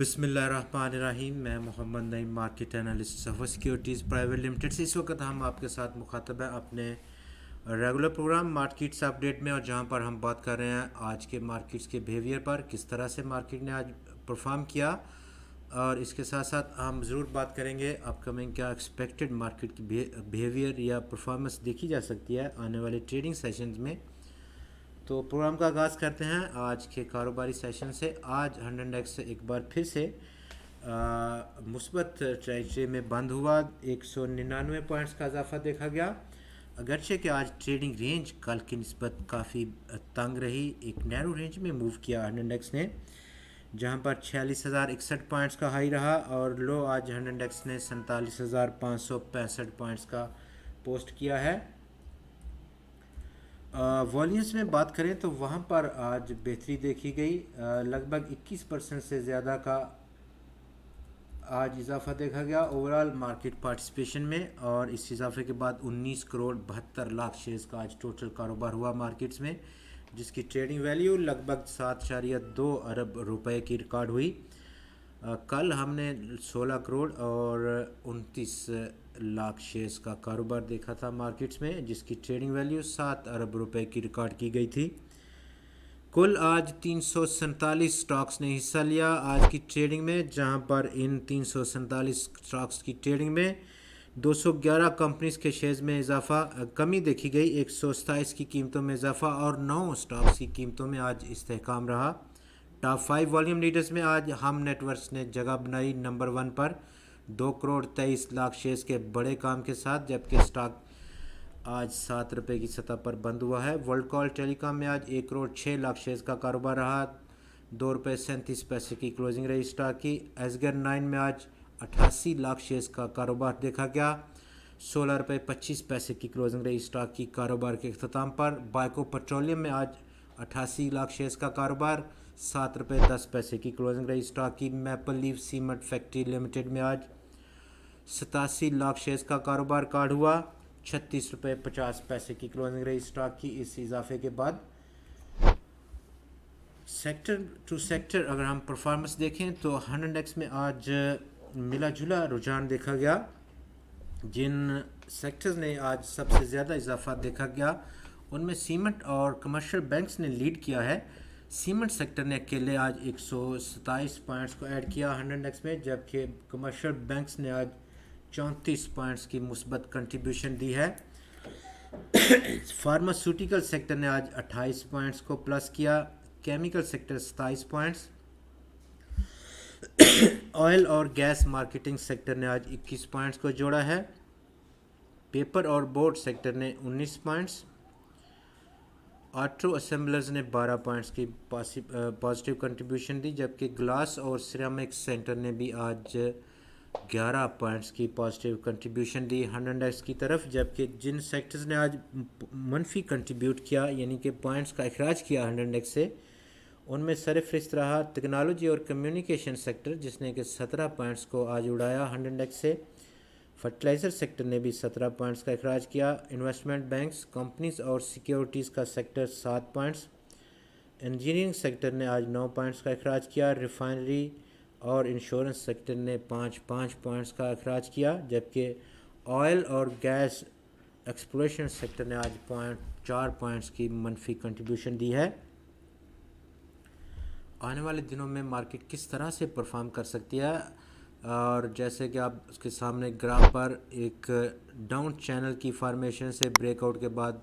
बिस्मिल्लाहिर्रहमानिर्रहीम। मैं Mohammad Naeem, market analyst सफ़र securities private limited से। इस वक्त हम आपके साथ मुखातब है अपने रेगुलर प्रोग्राम मार्केट्स अपडेट में, और जहां पर हम बात कर रहे हैं आज के मार्केट्स के बिहेवियर पर, किस तरह से मार्केट ने आज परफॉर्म किया। और इसके साथ साथ हम ज़रूर बात करेंगे अपकमिंग क्या एक्सपेक्टेड मार्केट की बिहेवियर या परफॉर्मेंस देखी जा सकती है आने वाले ट्रेडिंग सेशंस में। तो प्रोग्राम का आगाज़ करते हैं आज के कारोबारी सेशन से। आज 100 एक बार फिर से मुस्बत ट्रेजरी में बंद हुआ। 199 पॉइंट्स का इजाफा देखा गया, अगरचे कि आज ट्रेडिंग रेंज कल की निस्बत काफ़ी तंग रही। एक नैरो रेंज में मूव किया 100 ने, जहां पर 46,061 पॉइंट्स का हाई रहा, और लो आज 100 ने 47,565 पॉइंट्स का पोस्ट किया है। वॉल्यूम्स में बात करें तो वहाँ पर आज बेहतरी देखी गई, लगभग 21% से ज़्यादा का आज इजाफा देखा गया ओवरऑल मार्केट पार्टिसिपेशन में। और इस इजाफे के बाद 19 करोड़ 72 लाख शेयर्स का आज टोटल कारोबार हुआ मार्केट्स में, जिसकी ट्रेडिंग वैल्यू लगभग 7.2 अरब रुपए की रिकॉर्ड हुई। कल हमने 16 करोड़ और 29 लाख शेयर्स का कारोबार देखा था मार्केट्स में, जिसकी ट्रेडिंग वैल्यू 7 अरब रुपए की रिकॉर्ड की गई थी। कुल आज 347 स्टॉक्स ने हिस्सा लिया आज की ट्रेडिंग में, जहां पर इन 347 स्टॉक्स की ट्रेडिंग में 211 कंपनीज के शेयर्स में कमी देखी गई, 127 की कीमतों में इजाफा, और 9 स्टॉक्स की कीमतों में आज इस्तेहकाम रहा। टॉप 5 वॉल्यूम लीडर्स में आज हम नेटवर्क्स ने जगह बनाई नंबर 1 पर 2 करोड़ 23 लाख शेयर्स के बड़े काम के साथ, जबकि स्टॉक आज 7 रुपये की सतह पर बंद हुआ है। वर्ल्ड कॉल टेलीकॉम में आज 1 करोड़ 6 लाख शेयर्स का कारोबार रहा, 2 रुपये 37 पैसे की क्लोजिंग रही स्टॉक की। एसगर 9 में आज 88 लाख शेयर्स का कारोबार देखा गया, 16 रुपये 25 पैसे की क्लोजिंग रही स्टॉक की कारोबार के अख्ताम पर। बाइको पेट्रोलियम में आज 88 लाख शेयर्स का कारोबार, 7 रुपये 10 पैसे की क्लोजिंग रही स्टॉक की। Maple leaf cement factory limited में आज 87 लाख शेयर्स का कारोबार कार्ड हुआ, 36 रुपये 50 पैसे की क्लोजिंग रही स्टॉक की। इस इजाफे के बाद सेक्टर टू सेक्टर अगर हम परफॉर्मेंस देखें तो 100 में आज मिला जुला रुझान देखा गया। जिन सेक्टर्स ने आज सबसे ज़्यादा इजाफा देखा गया उनमें सीमेंट और कमर्शियल बैंक्स ने लीड किया है। सीमेंट सेक्टर ने अकेले आज 127 पॉइंट्स को ऐड किया 100 में, जबकि कमर्शियल बैंक्स ने आज 34 पॉइंट्स की मुस्बत कंट्रीब्यूशन दी है। फार्मास्यूटिकल सेक्टर ने आज 28 पॉइंट्स को प्लस किया, केमिकल सेक्टर 27 पॉइंट्स, ऑयल और गैस मार्केटिंग सेक्टर ने आज 21 पॉइंट्स को जोड़ा है। पेपर और बोर्ड सेक्टर ने 19 पॉइंट्स, ऑटो असेंबलर्स ने 12 पॉइंट्स की पॉजिटिव कंट्रीब्यूशन दी, जबकि ग्लास और सिरेमिक सेंटर ने भी आज 11 पॉइंट्स की पॉजिटिव कंट्रीब्यूशन दी 100 की तरफ। जबकि जिन सेक्टर्स ने आज मनफी कंट्रीब्यूट किया यानी कि पॉइंट्स का अखराज किया 100 से, उनमें सरफहरिस्त रहा टेक्नोलॉजी और कम्युनिकेशन सेक्टर, जिसने कि 17 पॉइंट्स को आज उड़ाया 100 से। फर्टिलाइज़र सेक्टर ने भी 17 पॉइंट्स का अखराज किया। इन्वेस्टमेंट बैंक्स, कंपनीज और सिक्योरिटीज़ का सेक्टर 7 पॉइंट्स। इंजीनियरिंग सेक्टर ने आज 9 पॉइंट्स का अखराज किया। रिफाइनरी और इंश्योरेंस सेक्टर ने 5 पॉइंट्स का अखराज किया, जबकि ऑयल और गैस एक्सप्लोरेशन सेक्टर ने आज 4 पॉइंट्स की मनफी कंट्रीब्यूशन दी है। आने वाले दिनों में मार्केट किस तरह से परफॉर्म कर सकती है, और जैसे कि आप उसके सामने ग्राफ पर एक डाउन चैनल की फॉर्मेशन से ब्रेकआउट के बाद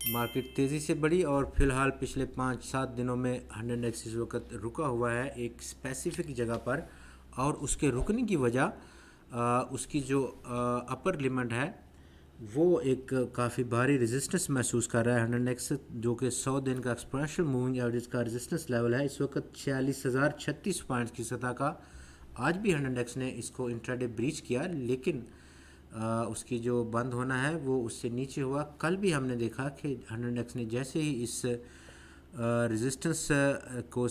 मार्केट तेज़ी से बढ़ी, और फिलहाल पिछले 5-7 दिनों में 100 इस वक्त रुका हुआ है एक स्पेसिफिक जगह पर, और उसके रुकने की वजह उसकी जो अपर लिमिट है वो एक काफ़ी भारी रेजिस्टेंस महसूस कर रहा है 100 जो कि 100 दिन का एक्सपोनेंशियल मूविंग एवरेज का रेजिस्टेंस लेवल है इस वक्त 46,036 पॉइंट्स की सतह का। आज भी 100 ने इसको इंट्राडे ब्रीच किया, लेकिन उसकी जो बंद होना है वो उससे नीचे हुआ। कल भी हमने देखा कि 100 ने जैसे ही इस रेजिस्टेंस को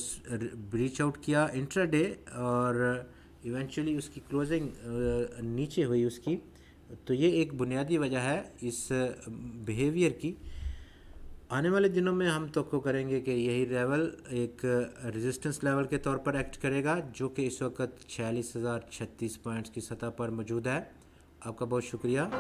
ब्रीच आउट किया इंट्राडे, और इवेंचुअली उसकी क्लोजिंग नीचे हुई उसकी, तो ये एक बुनियादी वजह है इस बिहेवियर की। आने वाले दिनों में हम तो करेंगे कि यही लेवल एक रेजिस्टेंस लेवल के तौर पर एक्ट करेगा, जो कि इस वक्त 46,036 पॉइंट्स की सतह पर मौजूद है। आपका बहुत शुक्रिया।